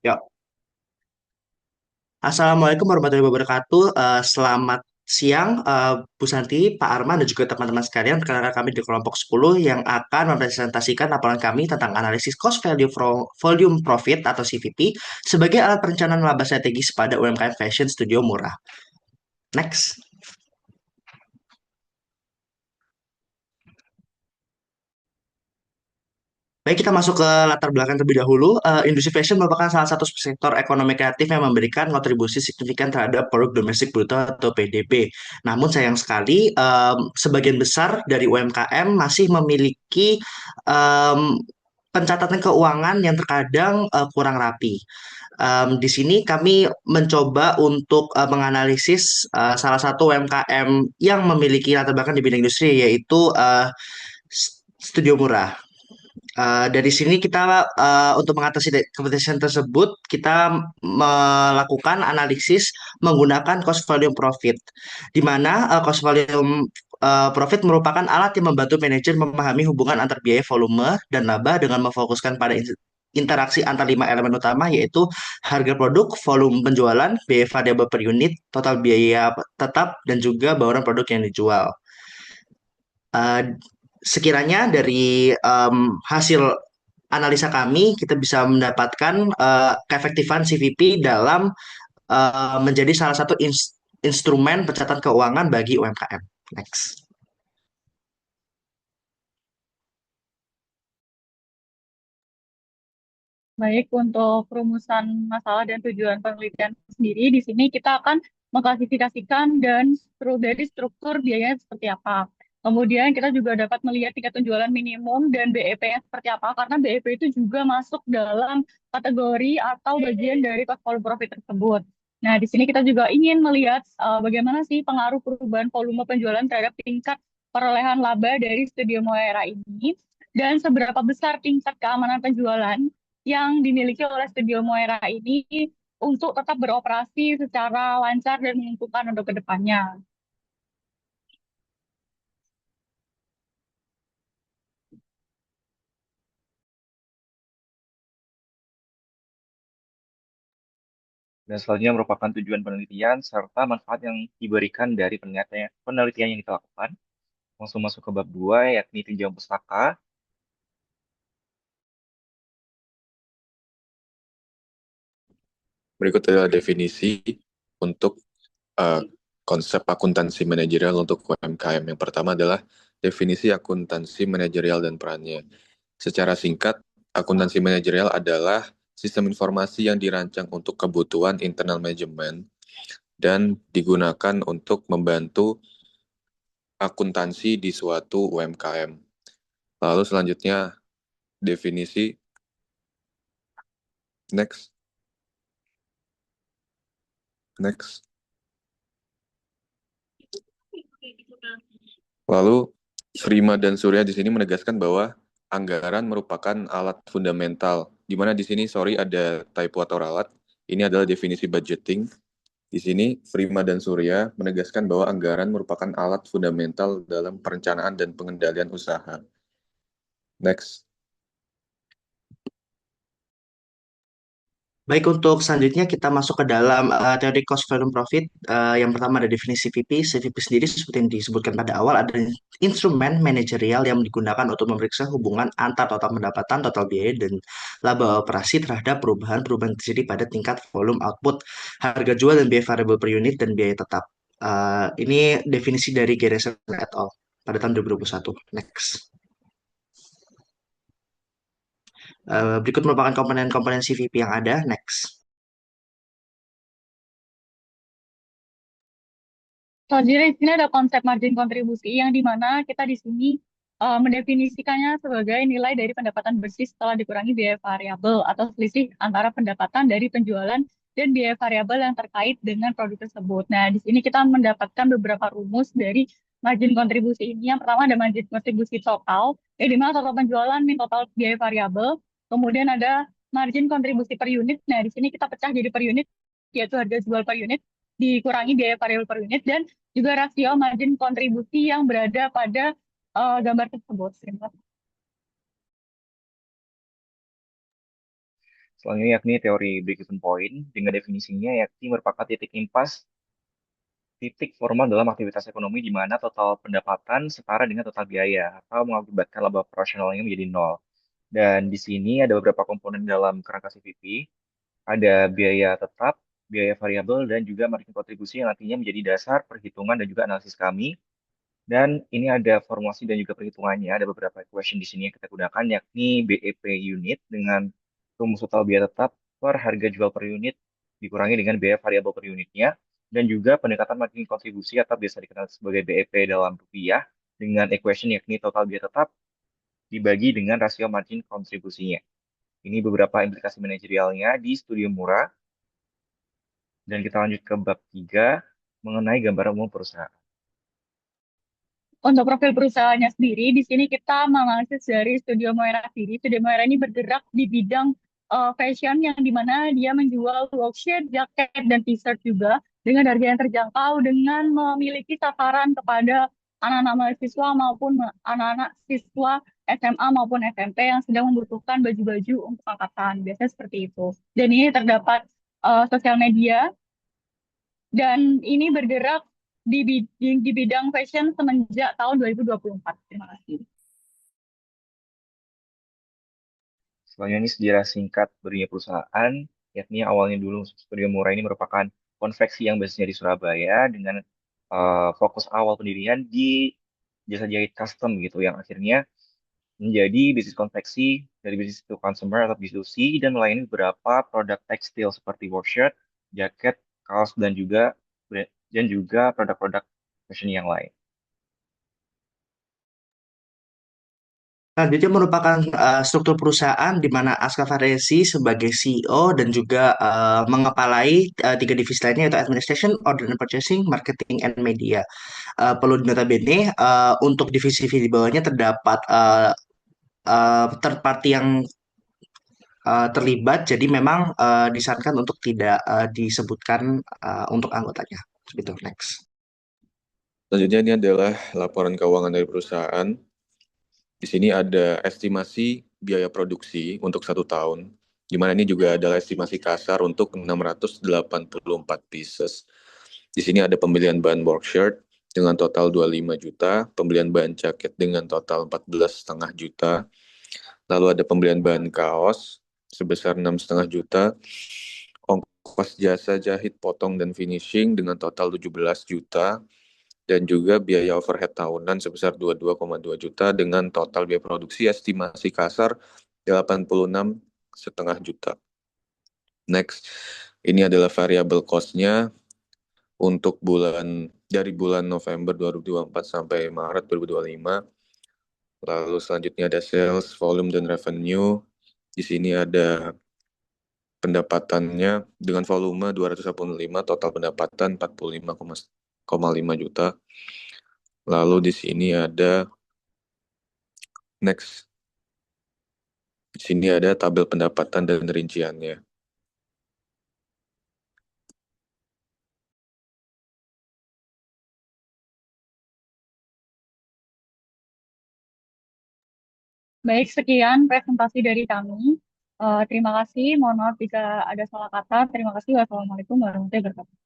Ya, Assalamualaikum warahmatullahi wabarakatuh. Selamat siang, Bu Santi, Pak Arman, dan juga teman-teman sekalian. Perkenalkan kami di kelompok 10 yang akan mempresentasikan laporan kami tentang analisis cost value volume profit atau CVP sebagai alat perencanaan laba strategis pada UMKM Fashion Studio Murah. Next. Baik, kita masuk ke latar belakang terlebih dahulu. Industri fashion merupakan salah satu sektor ekonomi kreatif yang memberikan kontribusi signifikan terhadap produk domestik bruto atau PDB. Namun sayang sekali, sebagian besar dari UMKM masih memiliki em, pencatatan keuangan yang terkadang kurang rapi. Di sini kami mencoba untuk menganalisis salah satu UMKM yang memiliki latar belakang di bidang industri, yaitu Studio Murah. Dari sini kita untuk mengatasi competition tersebut kita melakukan analisis menggunakan cost volume profit, di mana cost volume profit merupakan alat yang membantu manajer memahami hubungan antar biaya volume dan laba dengan memfokuskan pada interaksi antar lima elemen utama, yaitu harga produk, volume penjualan, biaya variabel per unit, total biaya tetap, dan juga bauran produk yang dijual. Eh, Sekiranya dari hasil analisa kami, kita bisa mendapatkan keefektifan CVP dalam menjadi salah satu instrumen pencatatan keuangan bagi UMKM. Next. Baik, untuk perumusan masalah dan tujuan penelitian sendiri, di sini kita akan mengklasifikasikan dan dari struktur biayanya seperti apa. Kemudian kita juga dapat melihat tingkat penjualan minimum dan BEP-nya seperti apa, karena BEP itu juga masuk dalam kategori atau bagian dari cost volume profit tersebut. Nah, di sini kita juga ingin melihat bagaimana sih pengaruh perubahan volume penjualan terhadap tingkat perolehan laba dari Studio Moera ini, dan seberapa besar tingkat keamanan penjualan yang dimiliki oleh Studio Moera ini untuk tetap beroperasi secara lancar dan menguntungkan untuk kedepannya. Dan selanjutnya merupakan tujuan penelitian serta manfaat yang diberikan dari penelitian yang kita lakukan. Langsung masuk ke bab 2, yakni tinjauan pustaka. Berikut adalah definisi untuk uh, konsep akuntansi manajerial untuk UMKM. Yang pertama adalah definisi akuntansi manajerial dan perannya. Secara singkat, akuntansi manajerial adalah sistem informasi yang dirancang untuk kebutuhan internal manajemen dan digunakan untuk membantu akuntansi di suatu UMKM. Lalu selanjutnya definisi next next. Lalu Srima dan Surya di sini menegaskan bahwa anggaran merupakan alat fundamental. Di mana di sini sorry ada typo atau ralat. Ini adalah definisi budgeting. Di sini Srima dan Surya menegaskan bahwa anggaran merupakan alat fundamental dalam perencanaan dan pengendalian usaha. Next. Baik, untuk selanjutnya kita masuk ke dalam teori cost volume profit. Yang pertama ada definisi CVP. CVP sendiri seperti yang disebutkan pada awal ada instrumen manajerial yang digunakan untuk memeriksa hubungan antar total pendapatan, total biaya, dan laba operasi terhadap perubahan-perubahan terjadi pada tingkat volume output, harga jual dan biaya variabel per unit, dan biaya tetap. Ini definisi dari Garrison et al. Pada tahun 2021. Next. Berikut merupakan komponen-komponen CVP yang ada. Next. Selanjutnya di sini ada konsep margin kontribusi yang dimana kita di sini mendefinisikannya sebagai nilai dari pendapatan bersih setelah dikurangi biaya variabel atau selisih antara pendapatan dari penjualan dan biaya variabel yang terkait dengan produk tersebut. Nah, di sini kita mendapatkan beberapa rumus dari margin kontribusi ini. Yang pertama ada margin kontribusi total, yang dimana total penjualan min total biaya variabel. Kemudian ada margin kontribusi per unit. Nah, di sini kita pecah jadi per unit, yaitu harga jual per unit dikurangi biaya variabel per unit, dan juga rasio margin kontribusi yang berada pada gambar tersebut. Selanjutnya yakni teori break-even point, dengan definisinya yakni merupakan titik impas, titik formal dalam aktivitas ekonomi di mana total pendapatan setara dengan total biaya atau mengakibatkan laba operasionalnya menjadi nol. Dan di sini ada beberapa komponen dalam kerangka CVP, ada biaya tetap, biaya variabel, dan juga margin kontribusi yang nantinya menjadi dasar perhitungan dan juga analisis kami. Dan ini ada formulasi dan juga perhitungannya, ada beberapa equation di sini yang kita gudakan, yakni BEP unit dengan rumus total biaya tetap per harga jual per unit dikurangi dengan biaya variabel per unitnya, dan juga pendekatan margin kontribusi atau biasa dikenal sebagai BEP dalam rupiah dengan equation yakni total biaya tetap dibagi dengan rasio margin kontribusinya. Ini beberapa implikasi manajerialnya di Studio Mura, dan kita lanjut ke bab 3 mengenai gambaran umum perusahaan. Untuk profil perusahaannya sendiri, di sini kita menganalisis dari Studio Moira sendiri. Studio Moira ini bergerak di bidang fashion yang dimana dia menjual worksheet, jaket, dan t-shirt juga dengan harga yang terjangkau dengan memiliki sasaran kepada anak-anak mahasiswa maupun anak-anak siswa SMA maupun SMP yang sedang membutuhkan baju-baju untuk angkatan. Biasanya seperti itu. Dan ini terdapat sosial media dan ini bergerak di bidang fashion semenjak tahun 2024. Terima kasih. Selanjutnya ini sejarah singkat berdirinya perusahaan, yakni awalnya dulu Studio Mura ini merupakan konveksi yang basisnya di Surabaya dengan fokus awal pendirian di jasa jahit custom gitu, yang akhirnya menjadi bisnis konveksi dari bisnis to consumer atau B2C dan melayani beberapa produk tekstil seperti workshirt, jaket, kaos dan juga produk-produk fashion yang lain. Selanjutnya merupakan struktur perusahaan di mana Aska Faresi sebagai CEO dan juga mengepalai tiga divisi lainnya yaitu Administration, Order and Purchasing, Marketing, and Media. Perlu dinotabene untuk divisi di bawahnya terdapat third party yang terlibat, jadi memang disarankan untuk tidak disebutkan untuk anggotanya. Gitu, next. Selanjutnya ini adalah laporan keuangan dari perusahaan. Di sini ada estimasi biaya produksi untuk 1 tahun, di mana ini juga adalah estimasi kasar untuk 684 pieces. Di sini ada pembelian bahan workshirt dengan total 25 juta, pembelian bahan jaket dengan total 14,5 juta, lalu ada pembelian bahan kaos sebesar 6,5 juta, ongkos jasa jahit, potong, dan finishing dengan total 17 juta, dan juga biaya overhead tahunan sebesar 22,2 juta dengan total biaya produksi estimasi kasar 86,5 juta. Next, ini adalah variable cost-nya untuk dari bulan November 2024 sampai Maret 2025. Lalu selanjutnya ada sales, volume, dan revenue. Di sini ada pendapatannya dengan volume 285, total pendapatan 45,5 juta. Lalu di sini ada next. Di sini ada tabel pendapatan dan rinciannya. Baik, sekian presentasi dari kami. Terima kasih. Mohon maaf jika ada salah kata. Terima kasih. Wassalamualaikum warahmatullahi wabarakatuh.